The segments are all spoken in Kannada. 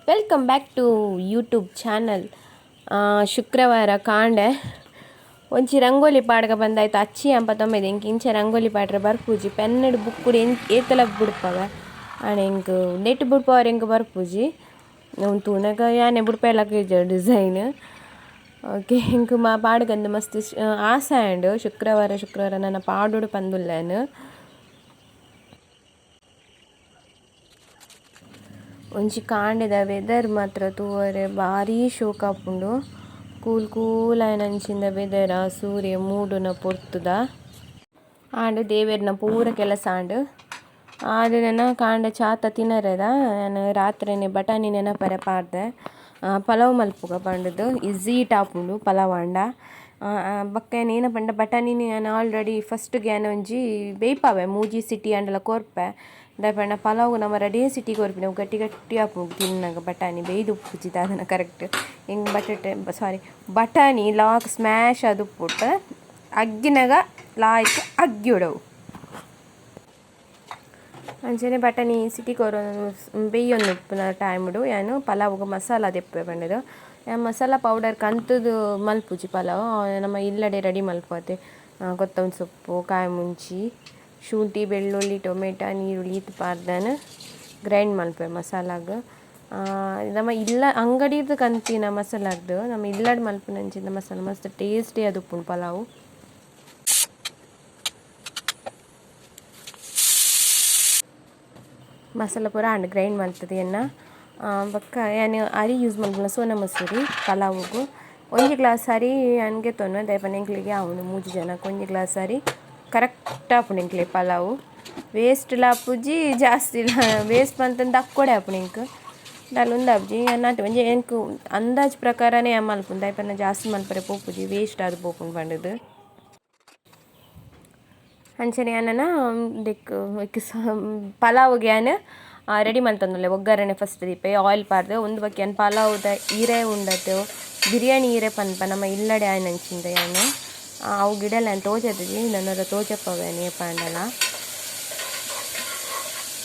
Welcome back to YouTube channel. ಶುಕ್ರವಾರ ಕಾಂಡೆ ಒಂಚಿ ರಂಗೋಲಿ ಪಾಡ್ಗ ಬಂದಾಯ್ತು ಅಚ್ಚಿ ಅಂಪ ತೊಂಬೈದು ಇಂಕ ಇಂಚೆ ರಂಗೋಲಿ ಪಾಡ್ರೆ ಬರ್ಪೂಜಿ ಪೆನ್ನಡು ಬುಕ್ಕುಡು ಏತಲಗ್ ಬಿಡ್ಪವ ಆಣೆ ಇಂಕ ನೆಟ್ ಬಿಡ್ಪವ್ರ ಇಂಕ ಬರ್ಪೂಜಿ ತೂನಗ ಯಾನೆ ಬಿಡ್ಪೆಲಕ ಡಿಸೈನ್ ಓಕೆ ಇಂಕ ಮಾ ಪಾಡ್ಗಂದು ಮಸ್ತ್ ಆಸೆ ಆಂಡ್ ಶುಕ್ರವಾರ ನನ್ನ ಪಾಡುಡು ಪಂದುಲ್ಲೇನು ಒಂಜಿ ಕಾಂಡೆದ ವೆದರ್ ಮಾತ್ರ ತೂವರೆ ಭಾರಿ ಶೋಕ ಆಪುಂಡು. ಕೂಲ್ ಆಯ್ನಂಚಿಂದ ವೆದರ ಸೂರ್ಯ ಮೂಡುನ ಪೊರ್ತುದ ಆಂಡ್ ದೇವೆರ್ನ ಪೂರ ಕೆಲಸ ಆಂಡ್ ಆದ ನನ್ನ ಕಾಂಡ ಚಾತ ತಿನ್ನರೆದ ನಾನು ರಾತ್ರಿನೇ ಬಟಾಣಿ ನೆನಪರೆ ಪಾಡ್ದೆ ಪಲಾವ್ ಮಲ್ಪುಗ ಪಂಡದು ಈಸಿ ಟಾಪುಂಡು ಪಲಾವ್ ಆಂಡ ಬಕ್ಕ ಏನ ಪಂಡ ಬಟಾಣಿನಿ ನಾನು ಆಲ್ರೆಡಿ ಫಸ್ಟ್ಗೆ ನಾನು ಒಂಜಿ ಬೇಯ್ಪಾವೆ ಮೂಜಿ ಸಿಟಿ ಆಂಡಲ ಕೊರ್ಪೆ ದಾಯಪಂಡ ಪಲಾವ್ ನಮ್ಮ ರೆಡಿ ಸಿಟಿ ಕೊರ್ಪಿ ನಾವು ಗಟ್ಟಿ ಆಪುಂಡು ತಿನ್ನಾಗ ಬಟಾಣಿ ಬೇಯ್ದು ಉಪ್ಪುಜಿದ ಅದನ್ನು ಕರೆಕ್ಟ್ ಹಿಂಗೆ ಬಟಾಣಿ ಲಾಕ್ ಸ್ಮ್ಯಾಶ್ ಅದು ಉಪ್ಪುಟ್ಟು ಅಗ್ಗಿನಾಗ ಲಾಯ್ಕ್ ಅಗ್ಗಿ ಉಡವು ಅಂಚನೆ ಬಟಾಣಿ ಸಿಟಿ ಕೊರೋ ಬೇಯೊಂದು ಉಪ್ಪುನ ಟೈಮ್ಡು ಏನು ಪಲಾವ್ಗೆ ಮಸಾಲ ದೆಪ್ಪೆ ಬಂಡದು ಮಸಾಲ ಪೌಡರ್ ಕಂತದು ಮಲ್ಪುಜಿ ಪಲಾವ್ ನಮ್ಮ ಇಲ್ಲಡೆ ರೆಡಿ ಮಲ್ಪೋತೆ ಕೊತ್ತಂಬರಿ ಸೊಪ್ಪು ಕಾಯಿ ಮುಂಚಿ ಶುಂಠಿ ಬೆಳ್ಳುಳ್ಳಿ ಟೊಮೆಟೊ ನೀರುಳ್ಳಿ ಇದು ಪಾರ್ದನ ಗ್ರೈಂಡ್ ಮಲ್ಪೆ ಮಸಾಲಾಗ ನಮ್ಮ ಇಲ್ಲ ಅಂಗಡಿದು ಕಂತಿನ ಮಸಾಲಾಗ್ದು ನಮ್ಮ ಇಲ್ಲಡ್ ಮಲ್ಪನಂಚಿನ ಮಸಾಲ ಮಸ್ತ್ ಟೇಸ್ಟಿ ಅದು ಉಪ್ಪುಂಡು ಪಲಾವು ಮಸಾಲ ಪೂರ ಅಂಡ್ ಗ್ರೈಂಡ್ ಮಾಡ್ತದೆ ಬಕ್ಕ ಏನು ಅರಿ ಯೂಸ್ ಮಾಡ್ಬೋದು ಸೋನಾ ಮಸೂರಿ ಪಲಾವುಗು ಒಂಜಿ ಗ್ಲಾಸ್ ಅರಿ ನನಗೆ ತೊನ್ನೋ ದಯಪಂಡ ಎಂಕ್ಲಿಗೆ ಅವನು 3 ಜನಕ್ಕೆ ಒಂಜಿ ಗ್ಲಾಸ್ ಅರಿ ಕರೆಕ್ಟ್ ಆಪುಂಡು ಎಂಕ್ಲೆ ಪಲಾವು ವೇಸ್ಟ್ ಲಾಪುಜಿ ಜಾಸ್ತಿ ವೇಸ್ಟ್ ಬಂತಂದು ದಕ್ಕೊಡೆ ಆಪುಂಡು ಎಂಕ್ ದಾಲ್ ಆಪುಜಿ ನಾಟಿ ಒಂಜಿ ಎಂಕ್ ಅಂದಾಜ್ ಪ್ರಕಾರನೇ ಮಲ್ಪುಂಡು ದಯಪಂಡ ಜಾಸ್ತಿ ಮಲ್ಪರೆ ಪೋಪುಜಿ ವೇಸ್ಟ್ ಆದ್ ಪೋಪುಂಡು ಪಂಡದು ಅಂಚನೆ ಅನ್ನನ ಪಲಾವ್ಗೆ ಏನು ರೆಡಿ ಮಲ್ತಂದುಲ್ಲೆ ಒಗ್ಗರಣೆ ಫಸ್ಟ್ ದೀಪೆ ಆಯಿಲ್ ಪಾರ್ದೆ ಒಂದು ಬಕ್ಕೆ ಏನು ಪಲಾವ್ದ ಹೀರೆ ಉಂಡತೆವು ಬಿರಿಯಾನಿ ಹೀರೆ ಪನ್ಪ ನಮ್ಮ ಇಲ್ಲಡೆ ಆಯ್ನಂಚಿಂದ ಏನು ಅವು ಗಿಡಲ್ಲ ಏನು ತೋಜದಿದ್ವಿ ನನ್ನರ ತೋಜಪ್ಪವೇನೆ ಪಾಂಡಲ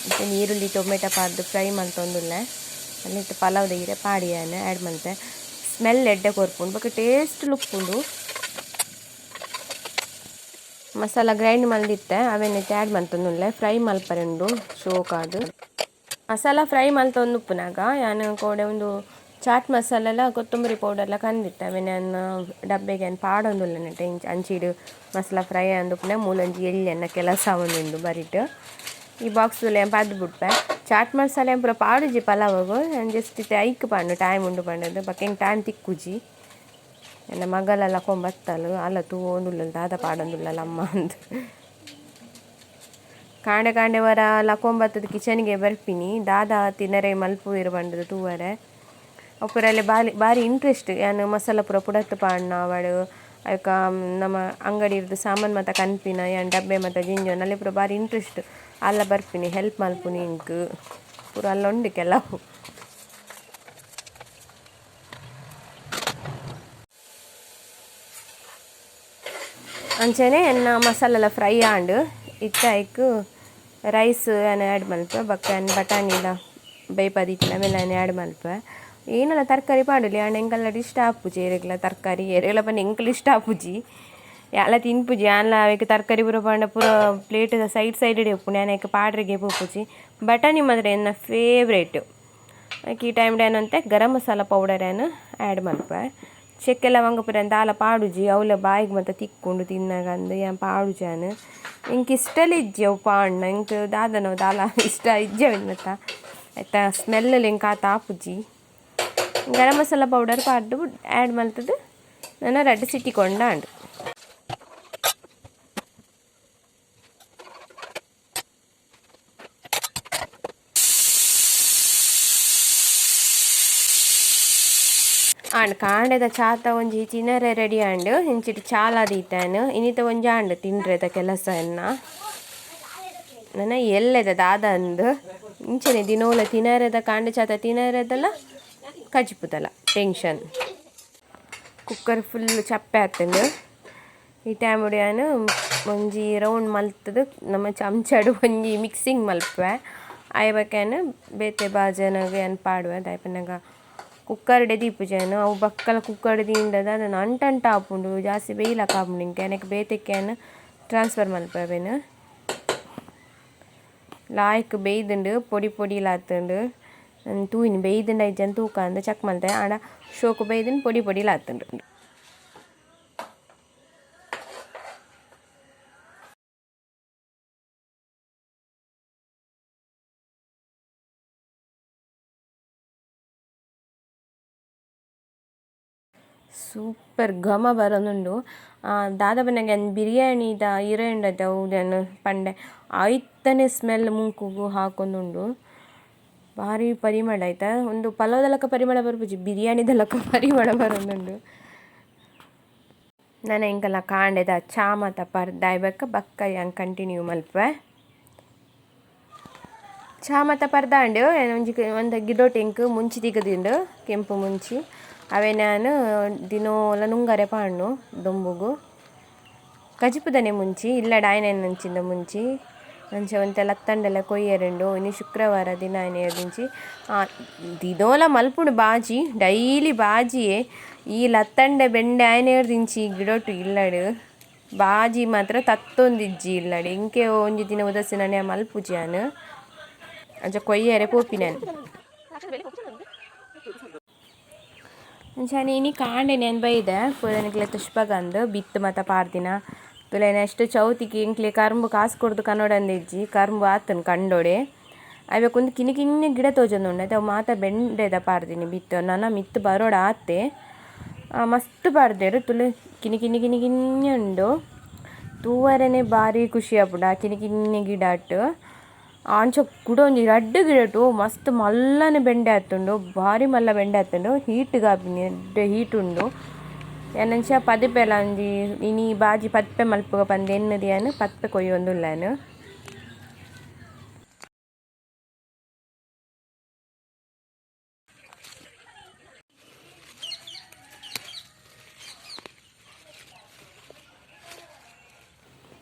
ಮತ್ತು ಈರುಳ್ಳಿ ಟೊಮೆಟೊ ಪಾರ್ದು ಫ್ರೈ ಮಲ್ತೊಂದುಲ್ಲೆ ಅಲ್ಲಿಟ್ಟು ಪಲಾವ್ದ ಹೀರೆ ಪಾಡಿ ಏನು ಆ್ಯಡ್ ಮಲ್ತೆ ಸ್ಮೆಲ್ ಎಡ್ಡೆ ಕೊರ್ಪುಂಡು ಬೊಕ್ಕ ಟೇಸ್ಟ್ ಲುಪ್ಪುಂಡು ಮಸಾಲ ಗ್ರೈಂಡ್ ಮಲ್ದಿತ್ತೆ ಅವೇನೈತೆ ಆ್ಯಡ್ ಮಲ್ತೊಂದುಲ್ಲೆ ಫ್ರೈ ಮಲ್ಪರೆಂಡು ಶೋಕಾದು ಮಸಾಲ ಫ್ರೈ ಮಲ್ತೊಂದು ಉಪ್ಪುನಾಗ ನಾನು ಕೋಡೆ ಒಂದು ಚಾಟ್ ಮಸಾಲೆಲ್ಲ ಕೊತ್ತಂಬರಿ ಪೌಡರ್ಲ ಕಂದಿತ್ತೆ ಅವೇನು ಡಬ್ಬೆಗೆ ಏನು ಪಾಡೊಂದುಲ್ಲ ನೆಟ್ಟೆ ಅಂಚಿಡು ಮಸಾಲ ಫ್ರೈ ಅಂದುಪ್ಪನೆ ಮೂಲಂಜಿ ಎಳ್ಳೆನ್ನ ಕೆಲಸ ಒಂದುಂಡು ಬರಿಟ್ಟು ಈ ಬಾಕ್ಸ್ದಲ್ಲಿ ಪದ್ದು ಬಿಟ್ಪೆ ಚಾಟ್ ಮಸಾಲೆ ಪೂರ ಪಾಡುಜಿ ಪಲಾವಗು ನಾನು ಜಸ್ಟ್ ಇತ್ತೆ ಐಕ್ ಪಂಡು ಟೈಮ್ ಉಂಡು ಪಂಡದು ಬಕ್ಕ ಹೆಂಗೆ ಟೈಮ್ ತಿಕ್ಕುಜಿ ನನ್ನ ಮಗಲೆಲ್ಲ ಕೊಂಬತ್ತಲು ಅಲ್ಲ ತೂಂದುಲ್ಲ ದಾದ ಪಾಡೊಂದುಲ್ಲ ಅಮ್ಮ ಅಂತ ಕಾಂಡೆ ವರ ಲಕೊಂಬತ್ತದ ಕಿಚನ್ಗೆ ಬರ್ಪಿನಿ ದಾದ ತಿನ್ನರೆ ಮಲ್ಪು ಇರುವಂಡದು ತೂವರೆ ಅಪ್ಪರಲ್ಲಿ ಭಾರಿ ಇಂಟ್ರೆಸ್ಟ್ ಏನು ಮಸಾಲ ಪೂರ ಪುಡತ್ತು ಪಾಡ್ನ ಅವಳು ಅದಕ್ಕ ನಮ್ಮ ಅಂಗಡಿ ಇರೋದು ಸಾಮಾನು ಮತ್ತು ಕನ್ಪಿನ ಏನು ಡಬ್ಬೆ ಮತ್ತು ಜಿಂಜೋನ್ ಅಲ್ಲಿ ಪೂರ ಭಾರಿ ಇಂಟ್ರೆಸ್ಟ್ ಅಲ್ಲ ಬರ್ಪಿನಿ ಹೆಲ್ಪ್ ಮಲ್ಪುನಿ ಇಂಕ್ ಪೂರ ಅಲ್ಲ ಉಂಡು ಕೆಲವು ಅಂಚನೆ ಎನ್ನ ಮಸಾಲೆಲ್ಲ ಫ್ರೈ ಆಂಡು ಇತ್ತಾಯ್ಕು ರೈಸ್ ಏನು ಆ್ಯಡ್ ಮಲ್ಪೆ ಬಕ್ಕ ಬಟಾಣಿಲ ಬೇಯ್ಪದಿತ್ತಿನ ಆಮೇಲೆ ಏನು ಆ್ಯಡ್ ಮಲ್ಪೆ ಏನೆಲ್ಲ ತರಕಾರಿ ಪಾಡಲಿ ಆಂಡ ಎಂಕಲ್ಲ ಇಷ್ಟ ಆಪುಜಿ ಏರೆಗ್ಲ ತರಕಾರಿ ಏರೆಗ್ಲ ಬಂದು ಎಂಕಲ್ ಇಷ್ಟ ಆಪುಜಿ ಎಲ್ಲ ತಿನ್ಪುಜಿ ಅಲ್ಲ ಅವಕ್ಕೆ ತರಕಾರಿ ಪೂರ ಪಾಂಡ ಪೂರ ಪ್ಲೇಟ್ ಸೈಡ್ ಉಪ್ಪುಂಡು ಏನಕ್ಕೆ ಪಾಡ್ರೆಗೆ ಪೋಪುಜಿ ಬಟಾಣಿ ಮಾತ್ರ ಎನ್ನ ಫೇವ್ರೇಟ್ ಈ ಟೈಮ್ ಏನಂತೆ ಗರಂ ಮಸಾಲ ಪೌಡರ್ ಏನು ಆ್ಯಡ್ ಮಲ್ಪೆ ಚೆಕ್ಕೆ ಲವಂಗ ಪೂರ ದಾಲ ಪಾಡುಜಿ ಅವಳ ಬಾಯಿಗೆ ಮತ್ತು ತಿಕ್ಕೊಂಡು ತಿನ್ನಾಗ ಅಂದು ಏನು ಪಾಡುಜಾನು ಇಂಕ ಇಷ್ಟಲ್ಲಿ ಇಜ್ಜೆ ಅವು ಪಾಡ್ನ ಇಂಕ ದಾದನವು ದಾಲ ಇಷ್ಟ ಇಜ್ಜೆವು ಮತ್ತ ಆಯ್ತಾ ಸ್ಮೆಲ್ಲಲ್ಲಿ ಇಂಕ ಆತ ಆಪುಜಿ ಗರಂ ಮಸಾಲ ಪೌಡರ್ ಪಾಡ್ದು ಆ್ಯಡ್ ಮಲ್ತದು ನಾನು ರೆಡ್ ಸಿಟ್ಟಿಕೊಂಡ ಅಂಡು ಆಂಡ್ ಕಾಂಡೆದ ಚಾತ ಒಂಜಿ ತಿನ್ನರೆ ರೆಡಿ ಆಂಡು ಇಂಚಿಟ್ಟು ಚಾಲ ದೀತಾನು ಇನ್ನಿತ ಒಂಜಿ ಆಂಡು ತಿಂಡ್ರೆದ ಕೆಲಸ ನನ್ನ ಎಲ್ಲೆದ ದಾದ ಅಂದು ಇಂಚನೆ ದಿನೋಲ ತಿನ್ನರೆದ ಕಾಂಡೆ ಚಾತ ತಿನ್ನರೆದಲ್ಲ ಕಜಿಪುದಲ್ಲ ಟೆನ್ಷನ್ ಕುಕ್ಕರ್ ಫುಲ್ ಚಪ್ಪೆ ಆಗ್ತಂದು ಈ ಟೈಮ್ ಹೊಡಿಯಾನು ಒಂಜಿ ರೌಂಡ್ ಮಲ್ತದು ನಮ್ಮ ಚಮಚಡು ಒಂಜಿ ಮಿಕ್ಸಿಂಗ್ ಮಲ್ಪೆ आयबक्यान बेते बाजनगे अन पाಡುವ ದಾಯಪನಗ ಕುಕ್ಕರ್ಡೆ ದೀಪುಜೆನು ಅವು ಬಕ್ಕಲ ಕುಕ್ಕರ್ಡೆ ದೀಂಡದ ಅದನ್ನು ಅಂಟಂಟ ಆಪುಂಡು ಜಾಸ್ತಿ ಬೇಯ್ಲಕ್ಕ ಆಪುಂಡು ಇಂಕೆ ನನಗೆ ಬೇತೆಕ್ಕೆನು ಟ್ರಾನ್ಸ್ಫರ್ ಮಲ್ಪವೆನು ಲಾಯ್ಕ್ ಬೇಯ್ದುಂಡು ಪೊಡಿ ಪೊಡಿಲಾತುಂಡು ತೂಯಿನ ಬೇಯ್ದುಂಡು ಐಜನ್ ತೂಕ ಅಂದು ಚಕ್ ಮಲ್ತೆ ಆಡ ಶೋಕು ಬೇಯ್ದುಂಡು ಪೊಡಿ ಪೊಡಿಲಾತುಂಡು ಸೂಪರ್ ಘಮ ಬರೋದುಂಡು ದಾದಾಪನಗೆ ಬಿರಿಯಾನಿದ ಇರೆಂಡದ ಅವುದನ್ನು ಪಂಡೆ ಆಯ್ತನೇ ಸ್ಮೆಲ್ ಮುಂಕುಗು ಹಾಕೊಂದುಂಡು ಭಾರಿ ಪರಿಮಳ ಆಯ್ತಾ ಒಂದು ಪಲಾವ್ದಲಕ ಪರಿಮಳ ಬರ್ಪುಜಿ ಬಿರಿಯಾನಿದಲಕ ಪರಿಮಳ ಬರೋದುಂಡು ನಾನು ಎಂಕಲ್ಲ ಕಾಂಡೆದ ಚಾಮತ ಪರ್ದಾಯ್ಬೇಕ ಬಕ್ಕ ಹೆಂಗೆ ಕಂಟಿನ್ಯೂ ಮಲ್ಪೆ ಚಾಮತ ಪರ್ದಾಂಡು ಒಂಜಿ ಒಂದು ಗಿಡೋಟ್ ಎಂಕ್ ಮುಂಚಿ ತೆಗೆದಿಂಡು ಕೆಂಪು ಮುಂಚಿ ಅವೇ ನಾನು ದಿನೋಲ ನುಂಗರೆ ಪಾಂಡು ದೊಂಬುಗು ಕಜಿಪುದನೆ ಮುಂಚಿ ಇಲ್ಲ ಡಾಯ್ನ ನಂಚಿಂದ ಮುಂಚಿ ನಂಚೆ ಒಂತೆ ಲತ್ತಂಡೆಲ್ಲ ಕೊಯ್ಯರೆಂಡು ಇನ್ನು ಶುಕ್ರವಾರ ದಿನ ದಿಂಚಿ ದಿನೋಲ ಮಲ್ಪುಂಡು ಬಾಜಿ ಡೈಲಿ ಬಾಜಿಯೇ ಈ ಲತ್ತಂಡೆ ಬೆಂಡೆ ಆಯ್ನೇರು ದಿಂಚಿ ಗಿಡೊಟ್ಟು ಇಲ್ಲಡು ಬಾಜಿ ಮಾತ್ರ ತತ್ತೊಂದಿಜ್ಜಿ ಇಲ್ಲಡು ಇಂಕೆ ಒಂಜಿ ದಿನ ಉದಸಿನ ಮಲ್ಪುಜಿ ನಾನು ಅಂಚ ಕೊಯ್ಯರೆ ಪೋಪಿನೇನು ಅಂಚಾನೆ ಇನಿ ಕಾಂಡೆ ನೆನ್ ಬೈದೆ ಪುದನಿಕ್ಲೆ ತುಷ್ಪಗಂದು ಬಿತ್ತು ಮತ ಪಾರ್ದಿನ ತುಲೆ ನೆಕ್ಸ್ಟ್ ಚೌತಿಗೆ ಇಂಕ್ಲೆ ಕರ್ಂಬು ಕಾಸು ಕೊಡ್ದು ಕನ್ನೋಡಂದಿಜ್ಜಿ ಕರ್ಂಬು ಆತನು ಕಂಡೋಡೆ ಅವಕ್ಕೊಂದು ಕಿನಿ ಕಿನ್ನಿ ಗಿಡ ತೋಜೊಂದುಂಡು ಅವು ಮಾತ ಬೆಂಡೆದ ಪಾರ್ದಿನಿ ಬಿತ್ತು ನನ್ನ ಮಿತ್ತು ಬರೋಡ ಆತೆ ಮಸ್ತ್ ಪಾಡ್ದೇರು ತುಲೆ ಕಿನಿ ಕಿನಿ ಕಿನಿ ಕಿನ್ನಿ ಉಂಡು ತೂವರೆನೆ ಭಾರಿ ಖುಷಿ ಆಪುಂಡು ಆ ಕಿನಿ ಕಿನ್ನಿ ಗಿಡ ಅಟ್ಟು ಆಂಚ ಕೂಡ ಒಂಜಿ ರಡ್ಡು ಗಿಡಟು ಮಸ್ತ್ ಮಲ್ಲನೆ ಬೆಂಡೆ ಆತುಂಡು ಭಾರಿ ಮಲ್ಲ ಬೆಂಡೆ ಆತುಂಡು ಹೀಟ್ಗೆ ಆಪಿನಿ ಎಡ್ಡೆ ಹೀಟ್ ಉಂಡು ಏನಂಚ ಪದಿಪೆಲ ಒಂಜಿ ಇನಿ ಬಾಜಿ ಪತ್ಪೆ ಮಲ್ಪುಗ ಪಂದು ಎನ್ನದಿಯಾನು ಪತ್ಪೆ ಕೊಯ್ಯೊಂದುಲ್ಲಾನು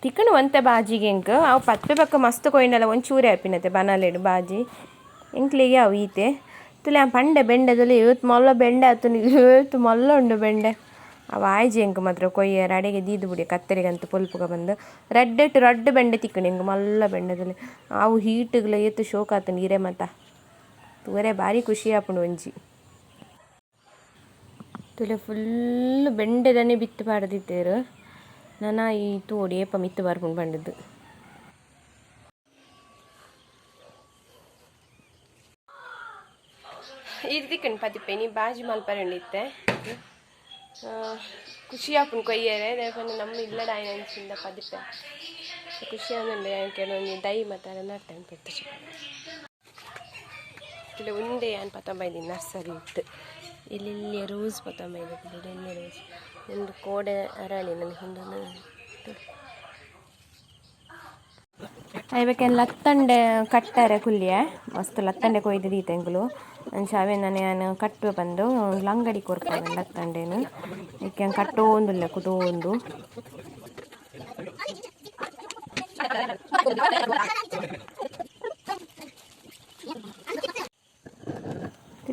ತಿಕ್ಕಣು ಒಂತೆ ಬಾಜಿಗೆ ಎಂಕ್ ಅವು ಪತ್ಪೆ ಪಕ್ಕ ಮಸ್ತ್ ಕೊಯ್ನಲ್ಲ ಒಂಚೂರೆ ಆಪಿನತೆ ಬನಾಲೆಡು ಬಾಜಿ ಎಂಕ್ಲಿಗೆ ಅವು ಈತೆ ತುಲೆ ಪಂಡೆ ಬೆಂಡೆ ತುಲೆ ಇವತ್ತು ಮೊಲ್ಲ ಬೆಂಡೆ ಆತು ಇವತ್ತು ಮೊಲ್ಲ ಉಂಡು ಬೆಂಡೆ ಅವು ಆಯ್ಜಿ ಎಂಕ್ ಮಾತ್ರ ಕೊಯ್ಯರ ಅಡೆಗೆ ದೀದು ಬಿಡಿ ಕತ್ತರಿಗಂತ ಪೊಲ್ಪುಗ ಬಂದು ರಡ್ಡು ಬೆಂಡೆ ತಿಕ್ಕಣಿ ಎಂಕ್ ಮಲ್ಲ ಬೆಂಡೆ ತುಲೆ ಅವು ಹೀಟ್ಗ್ಲ ಎತ್ತು ಶೋಕ್ ಆತು ನೀರೇ ಮತ ತೂರೆ ಭಾರಿ ಖುಷಿ ಆಪುಂಡು ಒಂಜಿ ತುಲೆ ಫುಲ್ ಬೆಂಡೆದನೆ ಬಿತ್ತು ಪಾಡ್ದಿತ್ತೇರು ನಾನು ಈ ತೋಡಿ ಏಪ ಮಿತ್ತು ಬರ್ಕೊಂಡು ಬಂದಿದ್ದು ಇದು ತಿಕ್ಕಣಿ ಪದಿಪ್ಪೆ ನೀ ಬಾಜಿ ಮಲ್ಪರಂಡಿತ್ತೆ ಖುಷಿ ಆಪುಂಡು ಕೊಯ್ಯರೆ ದೇಪಂದು ನಮ್ಮ ಇಲ್ಲಡ ಆಯ್ನ ಅನ್ಸಿಂದ ಪದಿಪ್ಪೆ ಖುಷಿ ಅಂದ್ರೆ ಕೆಲವೊಂದು ದೈ ಮತ್ತು ನಡ್ತೆ ಅನ್ಪಿತ್ತು ಇಲ್ಲಿ ಒಂದೇ ಏನು ಪತ್ತೊಂಬೈದು ನರ್ಸರಿ ಇತ್ತು ಇಲ್ಲಿ ರೋಸ್ ಪತ್ತೊಂಬೈದು ಇಲ್ಲಿ ರೋಸ್ ಒಂದು ಕೋಡೆ ಅರಳಿ ನನ್ನ ಹಿಂದೆ ಇವಕ್ಕೇನು ಲತ್ತಂಡೆ ಕಟ್ಟಾರೆ ಕುಲ್ಲಿಯೆ ಮಸ್ತ್ ಲತ್ತಂಡೆ ಕೊಯ್ದು ದೀತೆಂಗಳು ಅಂಚ ಅವೇ ನಾನು ಕಟ್ಟು ಬಂದು ಅಂಗಡಿ ಕೊಡ್ತೇವೆ ಲತ್ತಂಡೆನು ಇದಕ್ಕೆ ಕಟ್ಟೋಂದುಲ್ಲ ಕುಟೋಂದು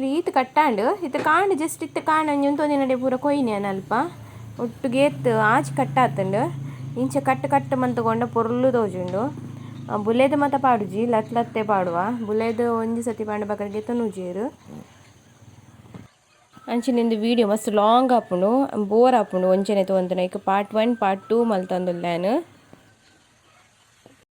ಈತ ಕಟ್ಟಾಂಡು ಇತ್ತು ಕಾಂಡು ಜಸ್ಟ್ ಇತ್ತು ಕಾಂಡು ಒಂದೊಂದು ನಡೆ ಪೂರ ಕೊಯ್ನೆ ಅಲ್ಪ ಒಟ್ಟಿಗೆ ಎತ್ತು ಆಚೆ ಕಟ್ಟಾತಂಡು ಇಂಚೆ ಕಟ್ಟು ಮಂತಗೊಂಡ ಪೊರ್ಲು ತೋಜುಂಡು ಬುಲೆದು ಮಾತ ಪಾಡುಜಿ ಲತ್ತೆ ಪಾಡುವ ಬುಲೆದು ಒಂಜಿ ಸತಿ ಪಾಂಡ ಬಕರಿಗೆ ತನುಜೇರು ಅಂಚಿನಿಂದು ವೀಡಿಯೋ ಮಸ್ತ್ ಲಾಂಗ್ ಆಪುಂಡು ಬೋರ್ ಆಪುಂಡು ಒಂಚನೆ ತೋಂತನ ಈಗ ಪಾರ್ಟ್ 1 ಪಾರ್ಟ್ 2 ಮಲ್ತಂದುಲ್ಲಾನು.